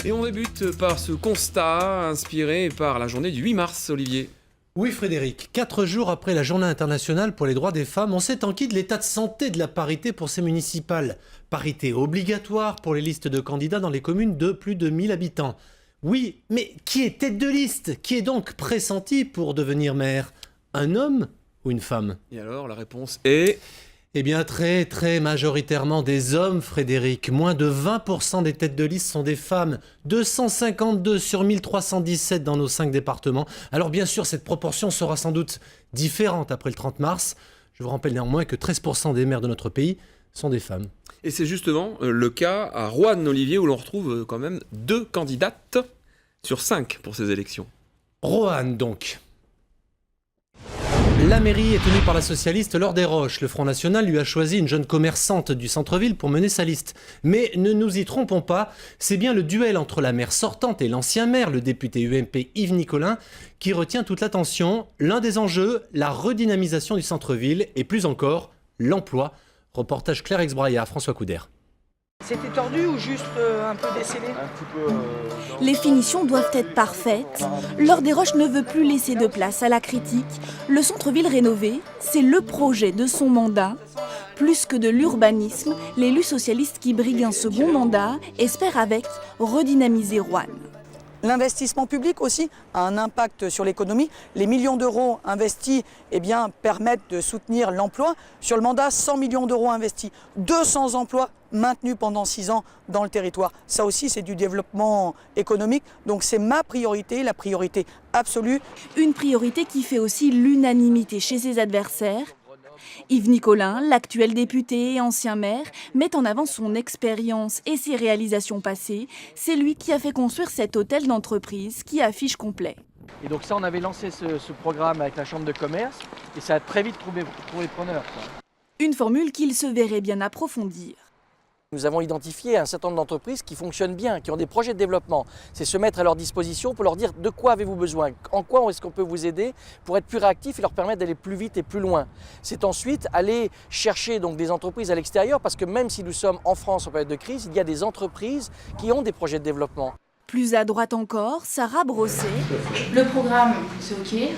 Et on débute par ce constat inspiré par la journée du 8 mars, Olivier. Oui Frédéric, 4 jours après la journée internationale pour les droits des femmes, on s'est enquis de l'état de santé de la parité pour ces municipales. Parité obligatoire pour les listes de candidats dans les communes de plus de 1000 habitants. Oui, mais qui est tête de liste? Qui est donc pressenti pour devenir maire? Un homme ou une femme? Et alors, la réponse est... Eh bien, très majoritairement des hommes, Frédéric. Moins de 20% des têtes de liste sont des femmes. 252 sur 1317 dans nos 5 départements. Alors bien sûr, cette proportion sera sans doute différente après le 30 mars. Je vous rappelle néanmoins que 13% des maires de notre pays sont des femmes. Et c'est justement le cas à Roanne, Olivier, où l'on retrouve quand même 2 candidates sur 5 pour ces élections. Roanne, donc. La mairie est tenue par la socialiste Laure Desroches. Le Front National lui a choisi une jeune commerçante du centre-ville pour mener sa liste. Mais ne nous y trompons pas, c'est bien le duel entre la maire sortante et l'ancien maire, le député UMP Yves Nicolin, qui retient toute l'attention. L'un des enjeux, la redynamisation du centre-ville et plus encore, l'emploi. Reportage Claire Exbraillard, François Couder. C'était tordu ou juste un peu décellé? Les finitions doivent être parfaites. Laure Desroches ne veut plus laisser de place à la critique. Le centre-ville rénové, c'est le projet de son mandat. Plus que de l'urbanisme, l'élu socialiste qui brigue un second mandat espère avec redynamiser Roanne. L'investissement public aussi a un impact sur l'économie. Les millions d'euros investis permettent de soutenir l'emploi. Sur le mandat, 100 millions d'euros investis, 200 emplois maintenus pendant 6 ans dans le territoire. Ça aussi, c'est du développement économique. Donc c'est ma priorité, la priorité absolue. Une priorité qui fait aussi l'unanimité chez ses adversaires. Yves Nicolin, l'actuel député et ancien maire, met en avant son expérience et ses réalisations passées. C'est lui qui a fait construire cet hôtel d'entreprise qui affiche complet. Et donc ça, on avait lancé ce programme avec la Chambre de commerce et ça a très vite trouvé preneur. Une formule qu'il se verrait bien approfondir. Nous avons identifié un certain nombre d'entreprises qui fonctionnent bien, qui ont des projets de développement. C'est se mettre à leur disposition pour leur dire de quoi avez-vous besoin, en quoi est-ce qu'on peut vous aider pour être plus réactif et leur permettre d'aller plus vite et plus loin. C'est ensuite aller chercher donc des entreprises à l'extérieur parce que même si nous sommes en France en période de crise, il y a des entreprises qui ont des projets de développement. Plus à droite encore, Sarah Brosset. Le programme, c'est OK.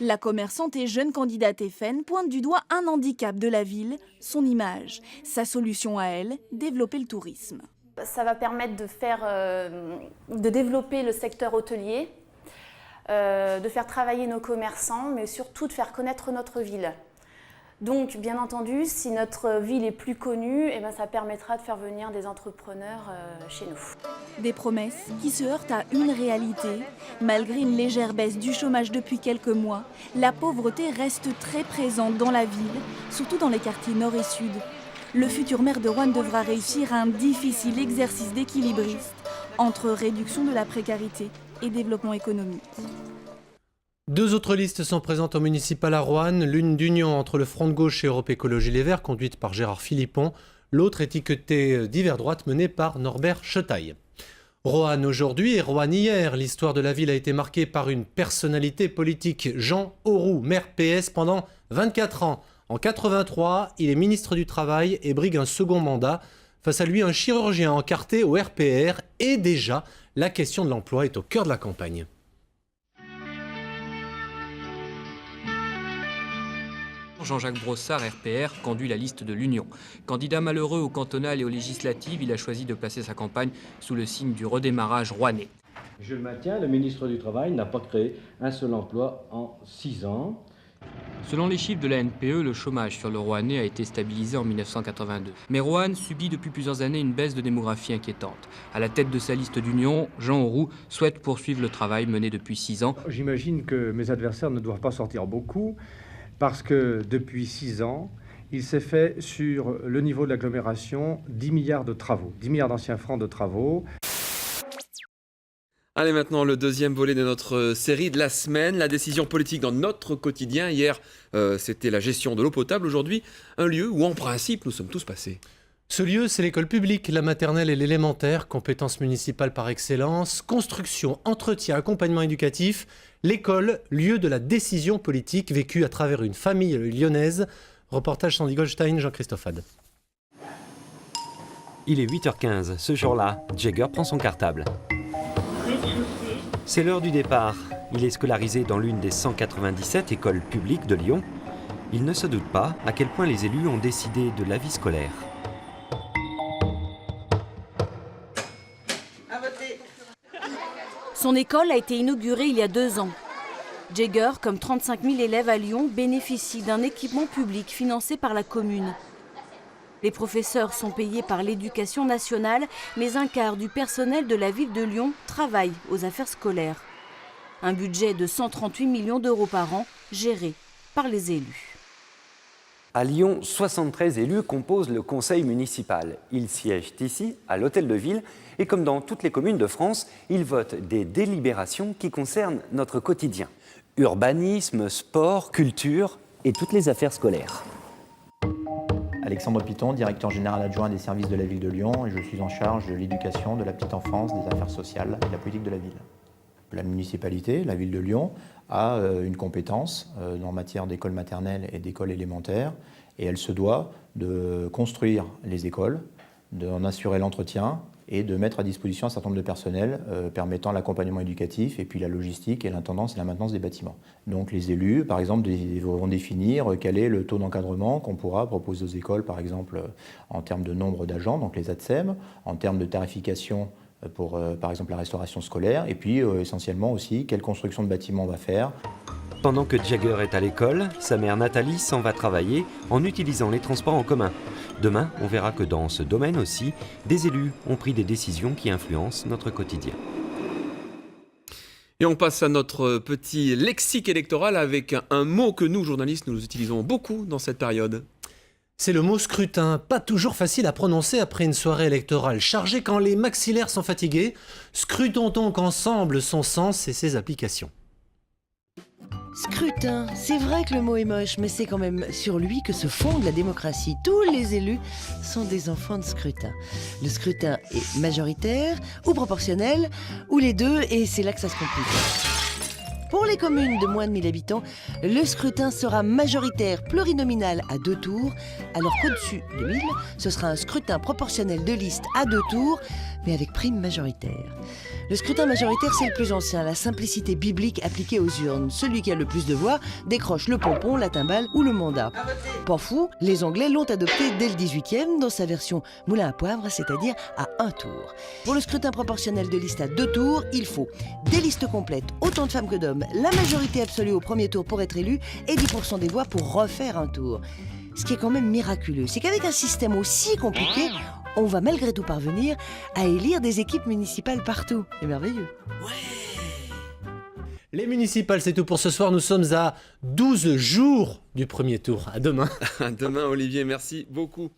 La commerçante et jeune candidate FN pointe du doigt un handicap de la ville, son image. Sa solution à elle, développer le tourisme. Ça va permettre de développer le secteur hôtelier, de faire travailler nos commerçants, mais surtout de faire connaître notre ville. Donc, bien entendu, si notre ville est plus connue, ça permettra de faire venir des entrepreneurs chez nous. Des promesses qui se heurtent à une réalité. Malgré une légère baisse du chômage depuis quelques mois, la pauvreté reste très présente dans la ville, surtout dans les quartiers nord et sud. Le futur maire de Roanne devra réussir un difficile exercice d'équilibriste entre réduction de la précarité et développement économique. 2 autres listes sont présentes au municipal à Roanne, l'une d'union entre le Front de gauche et Europe Écologie Les Verts, conduite par Gérard Philippon, l'autre étiquetée d'hiver droite, menée par Norbert Schetaille. Roanne aujourd'hui et Roanne hier, l'histoire de la ville a été marquée par une personnalité politique, Jean Auroux, maire PS pendant 24 ans. En 83, il est ministre du Travail et brigue un second mandat. Face à lui, un chirurgien encarté au RPR et déjà, la question de l'emploi est au cœur de la campagne. Jean-Jacques Brossard, RPR, conduit la liste de l'Union. Candidat malheureux aux cantonales et aux législatives, il a choisi de placer sa campagne sous le signe du redémarrage rouennais. Je le maintiens, le ministre du Travail n'a pas créé un seul emploi en 6 ans. Selon les chiffres de la NPE, le chômage sur le Rouennais a été stabilisé en 1982. Mais Roanne subit depuis plusieurs années une baisse de démographie inquiétante. À la tête de sa liste d'union, Jean Auroux souhaite poursuivre le travail mené depuis 6 ans. J'imagine que mes adversaires ne doivent pas sortir beaucoup, parce que depuis 6 ans, il s'est fait sur le niveau de l'agglomération 10 milliards de travaux, 10 milliards d'anciens francs de travaux. Allez, maintenant, le deuxième volet de notre série de la semaine, la décision politique dans notre quotidien. Hier, c'était la gestion de l'eau potable. Aujourd'hui, un lieu où, en principe, nous sommes tous passés. Ce lieu, c'est l'école publique, la maternelle et l'élémentaire, compétences municipales par excellence, construction, entretien, accompagnement éducatif. L'école, lieu de la décision politique vécue à travers une famille lyonnaise. Reportage Sandy Goldstein, Jean-Christophe Had. Il est 8h15. Ce jour-là, Jagger prend son cartable. C'est l'heure du départ. Il est scolarisé dans l'une des 197 écoles publiques de Lyon. Il ne se doute pas à quel point les élus ont décidé de la vie scolaire. Son école a été inaugurée il y a 2 ans. Jagger, comme 35 000 élèves à Lyon, bénéficie d'un équipement public financé par la commune. Les professeurs sont payés par l'éducation nationale, mais un quart du personnel de la ville de Lyon travaille aux affaires scolaires. Un budget de 138 millions d'euros par an, géré par les élus. À Lyon, 73 élus composent le conseil municipal. Ils siègent ici, à l'hôtel de ville, et comme dans toutes les communes de France, ils votent des délibérations qui concernent notre quotidien. Urbanisme, sport, culture et toutes les affaires scolaires. Alexandre Piton, directeur général adjoint des services de la ville de Lyon, et je suis en charge de l'éducation, de la petite enfance, des affaires sociales et de la politique de la ville. La municipalité, la ville de Lyon, a une compétence en matière d'école maternelle et d'école élémentaire, et elle se doit de construire les écoles, d'en assurer l'entretien et de mettre à disposition un certain nombre de personnels permettant l'accompagnement éducatif et puis la logistique et l'intendance et la maintenance des bâtiments. Donc les élus, par exemple, vont définir quel est le taux d'encadrement qu'on pourra proposer aux écoles, par exemple, en termes de nombre d'agents, donc les ATSEM, en termes de tarification pour, par exemple, la restauration scolaire, et puis essentiellement aussi quelle construction de bâtiments on va faire. Pendant que Jagger est à l'école, sa mère Nathalie s'en va travailler en utilisant les transports en commun. Demain, on verra que dans ce domaine aussi, des élus ont pris des décisions qui influencent notre quotidien. Et on passe à notre petit lexique électoral avec un mot que nous, journalistes, nous utilisons beaucoup dans cette période. C'est le mot scrutin, pas toujours facile à prononcer après une soirée électorale chargée quand les maxillaires sont fatigués. Scrutons donc ensemble son sens et ses applications. Scrutin, c'est vrai que le mot est moche, mais c'est quand même sur lui que se fonde la démocratie. Tous les élus sont des enfants de scrutin. Le scrutin est majoritaire ou proportionnel, ou les deux, et c'est là que ça se complique. Pour les communes de moins de 1000 habitants, le scrutin sera majoritaire plurinominal à 2 tours, alors qu'au-dessus de 1000, ce sera un scrutin proportionnel de liste à 2 tours, mais avec prime majoritaire. Le scrutin majoritaire, c'est le plus ancien, la simplicité biblique appliquée aux urnes. Celui qui a le plus de voix décroche le pompon, la timbale ou le mandat. Pas fou, les Anglais l'ont adopté dès le 18e dans sa version moulin à poivre, c'est-à-dire à 1 tour. Pour le scrutin proportionnel de liste à 2 tours, il faut des listes complètes, autant de femmes que d'hommes, la majorité absolue au premier tour pour être élu et 10% des voix pour refaire un tour. Ce qui est quand même miraculeux, c'est qu'avec un système aussi compliqué, on va malgré tout parvenir à élire des équipes municipales partout. C'est merveilleux. Les municipales, c'est tout pour ce soir. Nous sommes à 12 jours du premier tour. À demain. À demain, Olivier. Merci beaucoup.